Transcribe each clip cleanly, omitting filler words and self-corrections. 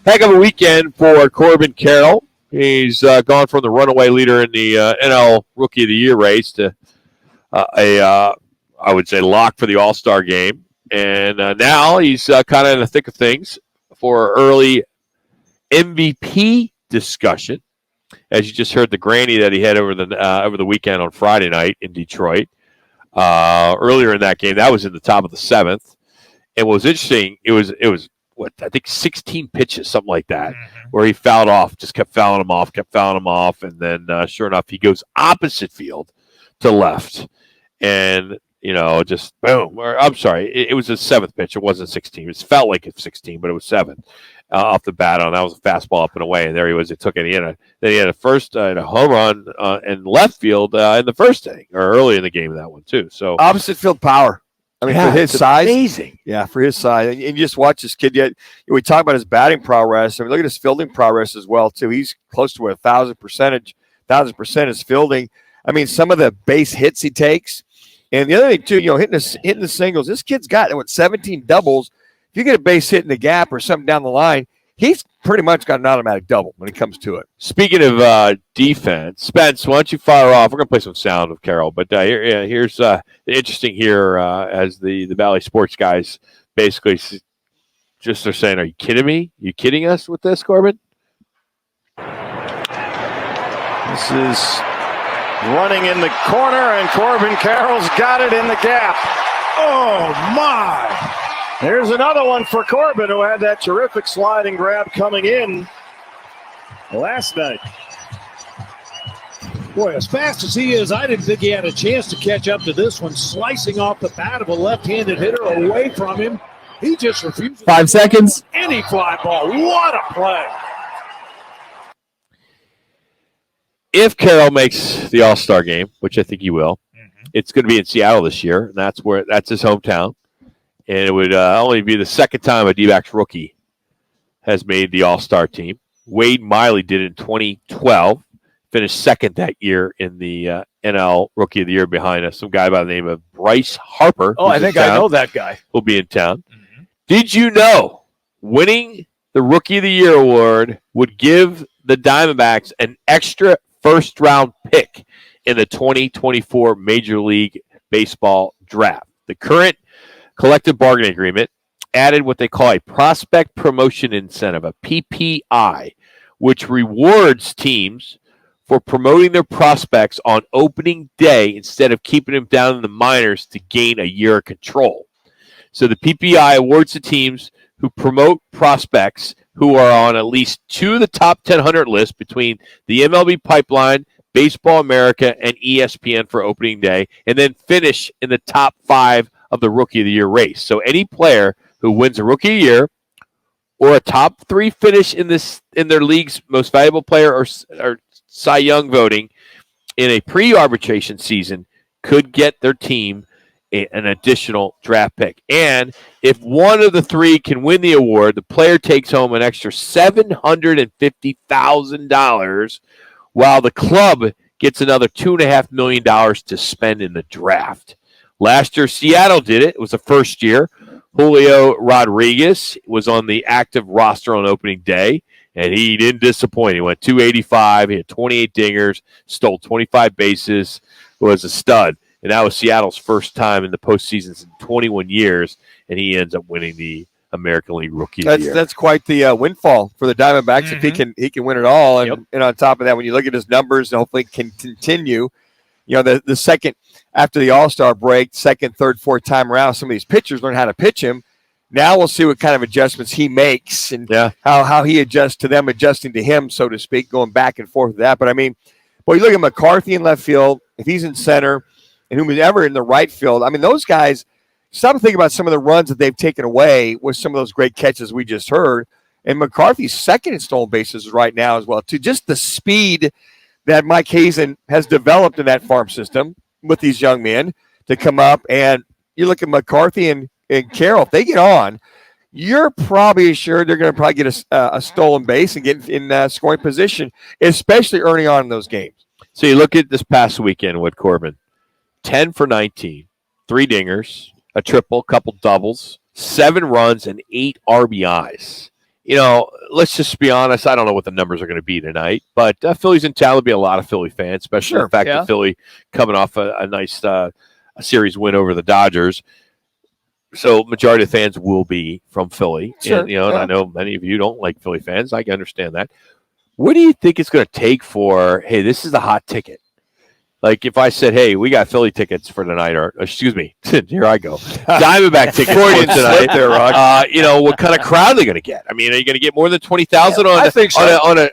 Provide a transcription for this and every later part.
Heck of a weekend for Corbin Carroll. He's gone from the runaway leader in the NL Rookie of the Year race to I would say, lock for the All-Star game. And now he's kind of in the thick of things for early MVP discussion. As you just heard, the granny that he had over the weekend on Friday night in Detroit. Earlier in that game, that was in the top of the seventh. And what was interesting, it was I think 16 pitches, something like that, where he fouled off, just kept fouling him off, and then sure enough, he goes opposite field to left, and just boom. I'm sorry, it was a seventh pitch. It wasn't 16. It felt like it's 16, but it was 7 off the bat. That was a fastball up and away, and there he was. It took it. Then he had a home run in left field in the first inning, or early in the game of that one too. So opposite field power. I mean, for his size, amazing. Yeah, for his size, and you just watch this kid. Yet we talk about his batting prowess. I mean, look at his fielding prowess as well too. He's close to 1,000% is fielding. I mean, some of the base hits he takes, and the other thing too, hitting the singles. This kid's got 17 doubles. If you get a base hit in the gap or something down the line, he's pretty much got an automatic double when it comes to it. Speaking of defense, Spence, why don't you fire off? We're going to play some sound of Carroll, but here's interesting here as the Valley Sports guys basically just are saying, are you kidding me? You kidding us with this, Corbin? This is running in the corner, and Corbin Carroll's got it in the gap. Oh, my! There's another one for Corbin, who had that terrific sliding grab coming in last night. Boy, as fast as he is, I didn't think he had a chance to catch up to this one. Slicing off the bat of a left-handed hitter away from him. He just refuses 5 seconds. Any fly ball. What a play. If Carroll makes the All-Star game, which I think he will, it's going to be in Seattle this year, and that's his hometown. And it would only be the second time a DBacks rookie has made the All-Star team. Wade Miley did it in 2012, finished second that year in the NL Rookie of the Year behind some guy by the name of Bryce Harper. Oh, I think I know that guy. Will be in town. Did you know winning the Rookie of the Year award would give the Diamondbacks an extra first-round pick in the 2024 Major League Baseball draft? The current collective bargaining agreement added what they call a prospect promotion incentive, a PPI, which rewards teams for promoting their prospects on opening day instead of keeping them down in the minors to gain a year of control. So the PPI awards the teams who promote prospects who are on at least 2 of the top 1,000 lists between the MLB Pipeline, Baseball America, and ESPN for opening day, and then finish in the top 5 of the Rookie of the Year race. So any player who wins a Rookie of the Year or a top 3 finish in their league's most valuable player or Cy Young voting in a pre-arbitration season could get their team an additional draft pick. And if one of the 3 can win the award, the player takes home an extra $750,000, while the club gets another $2.5 million to spend in the draft. Last year, Seattle did it. It was the first year. Julio Rodriguez was on the active roster on opening day, and he didn't disappoint. He went 285. He had 28 dingers, stole 25 bases, was a stud. And that was Seattle's first time in the postseason in 21 years, and he ends up winning the American League Rookie of the Year. That's quite the windfall for the Diamondbacks if he can win it all. And, and on top of that, when you look at his numbers, and hopefully can continue, the second after the All-Star break, second, third, fourth time around, some of these pitchers learn how to pitch him. Now we'll see what kind of adjustments he makes and how he adjusts to them adjusting to him, so to speak, going back and forth with that. But, I mean, you look at McCarthy in left field, if he's in center, and whomever in the right field, I mean, those guys, stop and think about some of the runs that they've taken away with some of those great catches we just heard. And McCarthy's second in stolen bases right now as well, too. Just the speed that Mike Hazen has developed in that farm system with these young men to come up. And you look at McCarthy and Carroll, if they get on, you're probably sure they're going to probably get a stolen base and get in scoring position, especially early on in those games. So you look at this past weekend with Corbin, 10 for 19, 3 dingers, a triple, couple doubles, 7 runs, and 8 RBIs. let's just be honest. I don't know what the numbers are going to be tonight, but Philly's in town. There'll be a lot of Philly fans, especially the fact that Philly coming off a nice a series win over the Dodgers. So majority of fans will be from Philly. Sure. And, and I know many of you don't like Philly fans. I can understand that. What do you think it's going to take for, hey, this is the hot ticket? Like if I said, hey, we got Philly tickets for tonight, or excuse me, here I go, Diamondback tickets for tonight. There, Rock. What kind of crowd are they going to get? I mean, are you going to get more than 20,000 I think so. on a?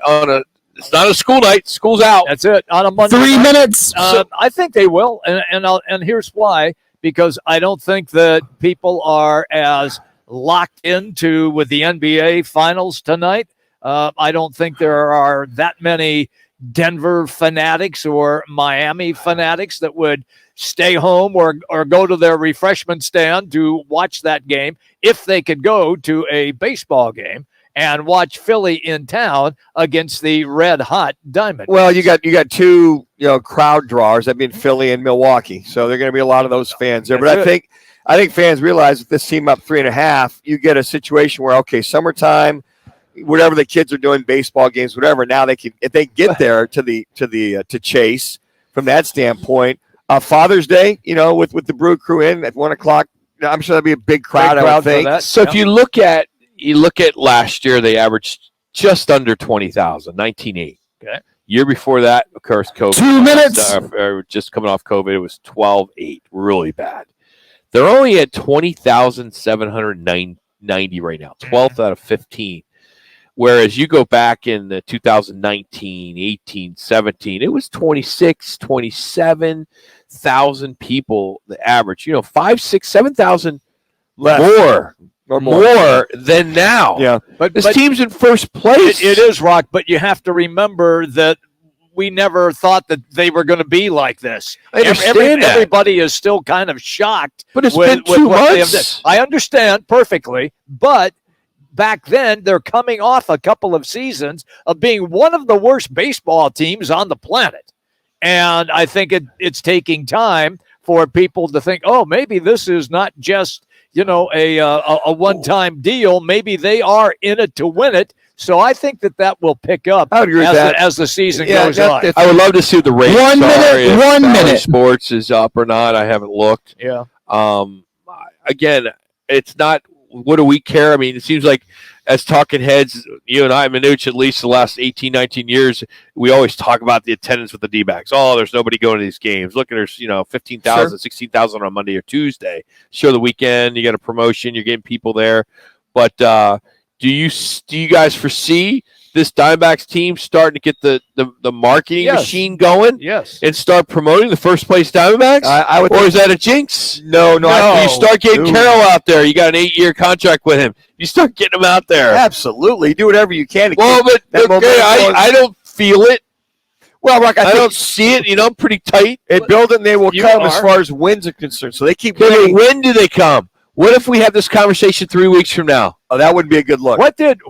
It's not a school night. School's out. That's it. On a Monday. 3 minutes. I think they will, and here's why. Because I don't think that people are as locked into with the NBA Finals tonight. I don't think there are that many Denver fanatics or Miami fanatics that would stay home or go to their refreshment stand to watch that game if they could go to a baseball game and watch Philly in town against the red-hot Diamondbacks. Well, you got two crowd drawers, that being Philly and Milwaukee. So there are going to be a lot of those fans there. But I think fans realize that this team up 3.5, you get a situation where summertime, whatever the kids are doing, baseball games, whatever. Now they can, if they get there to Chase from that standpoint. Father's Day, with the Brew Crew in at 1:00, I'm sure that'll be a big crowd. I would think. So if you look at last year, they averaged just under 20,000, 19.8. Okay. Year before that, of course, COVID. 2 minutes. Just coming off COVID, it was 12.8. Really bad. They're only at 20,790 right now, 12th out of 15. Whereas you go back in 2019, 18, 17, it was 26, 27,000 people, the average. 5, 6, 7,000 more than now. Yeah. But this team's in first place. It is, Rock, but you have to remember that we never thought that they were going to be like this. I understand that. Everybody is still kind of shocked. But it's been 2 months. I understand perfectly, but back then they're coming off a couple of seasons of being one of the worst baseball teams on the planet. And I think it's taking time for people to think, oh, maybe this is not just a one-time deal. Maybe they are in it to win it. So I think that will pick up as the season goes on. I would love to see the ratings. 1 minute. 1 minute. Sports is up or not. I haven't looked. Yeah. Again, it's not. What do we care? I mean, it seems like as talking heads, you and I, Manuch, at least the last 18, 19 years, we always talk about the attendance with the D-backs. Oh, there's nobody going to these games. Look, there's 15,000, 16,000 on Monday or Tuesday. Sure, the weekend, you got a promotion, you're getting people there. But do you guys foresee this Diamondbacks team starting to get the marketing machine going? Yes. And start promoting the first place Diamondbacks? I would. Or is that a jinx? No. You start getting Carroll out there. You got an 8-year contract with him. You start getting him out there. Absolutely. Do whatever you can. I don't feel it. Well, Rock, I don't see it. I'm pretty tight. They build it and they will come as far as wins are concerned. So they keep winning. When do they come? What if we have this conversation 3 weeks from now? Oh, that wouldn't be a good look. What did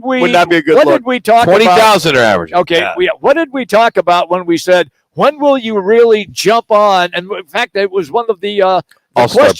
we? Would not be a good look. What did we talk about? 20,000 are average. Okay. Yeah. What did we talk about when we said when will you really jump on? And in fact, it was one of the questions.